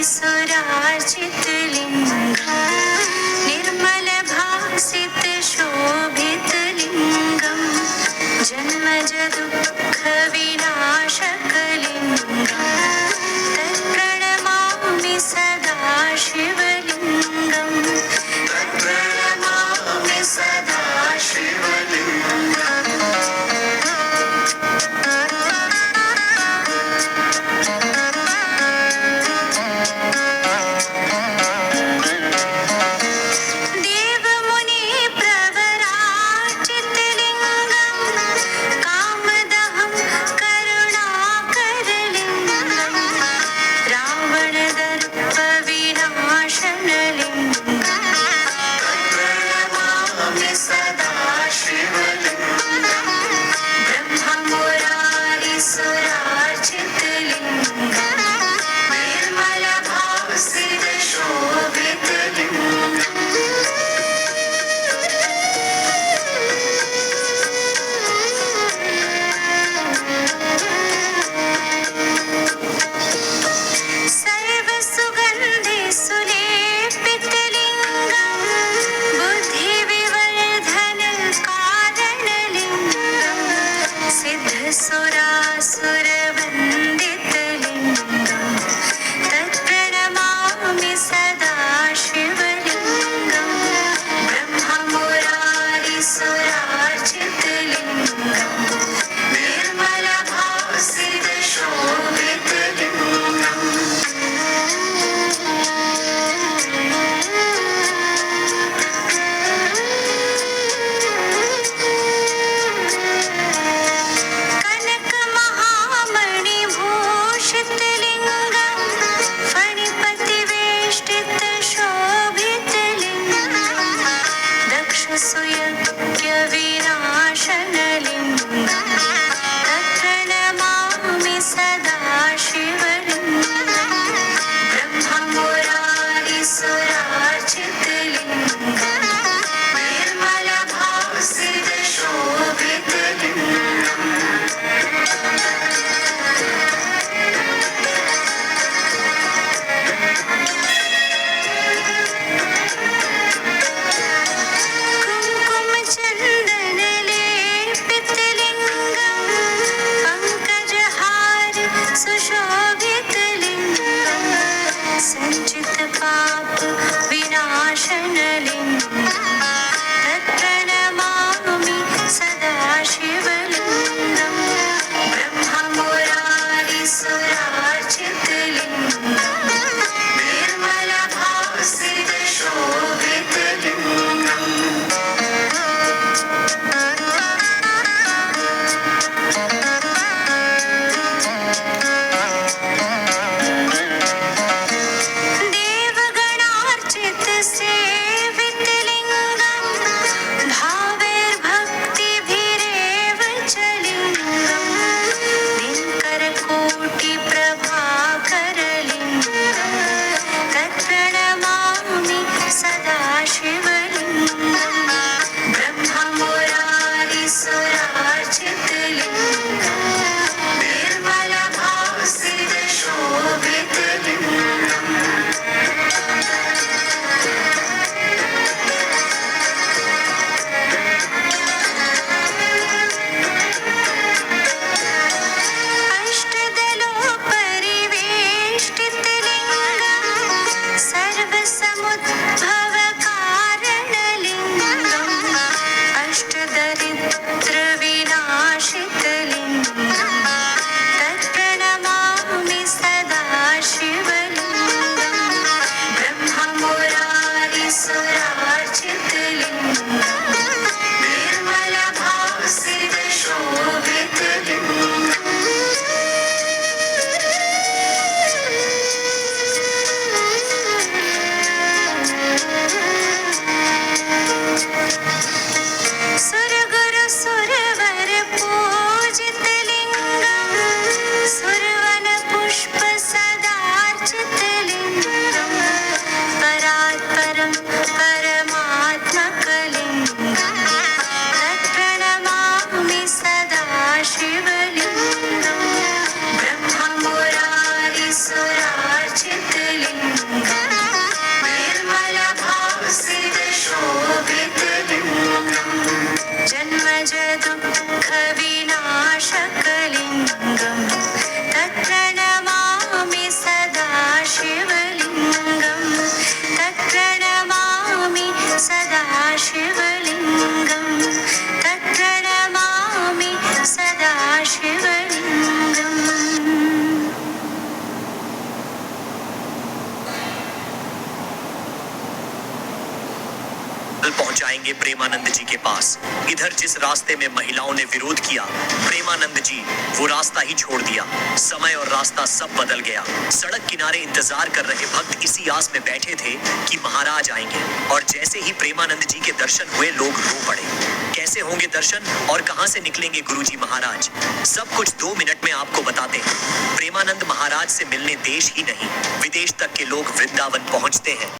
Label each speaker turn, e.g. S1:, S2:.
S1: सुरार्चितलिङ्गं निर्मलभासितशोभितलिङ्गं जन्मज दुःखविनाशकलिङ्गं तत्प्रणमामि सदा शिवलिङ्गं तत्प्रणमामि सदा शिवलिङ्गम् जन्मजदुःखविनाशकलिङ्गं तत्प्रणमामि सदा शिवलिङ्गं तत्प्रणमामि सदा शिवलिङ्गं तत्प्रणमामि सदा शिवलिङ्गम्
S2: पहुंचाएंगे प्रेमानंद जी के पास। इधर जिस रास्ते में महिलाओं ने विरोध किया, प्रेमानंद जी वो रास्ता ही छोड़ दिया। समय और रास्ता सब बदल गया। सड़क किनारे इंतजार कर रहे भक्त इसी आस में बैठे थे कि महाराज आएंगे, और जैसे ही प्रेमानंद जी के दर्शन हुए लोग रो पड़े। कैसे होंगे दर्शन और कहां से निकलेंगे गुरुजी महाराज, सब कुछ 2 मिनट में आपको बताते हैं। प्रेमानंद महाराज से मिलने देश ही नहीं विदेश तक के लोग वृंदावन पहुंचते हैं।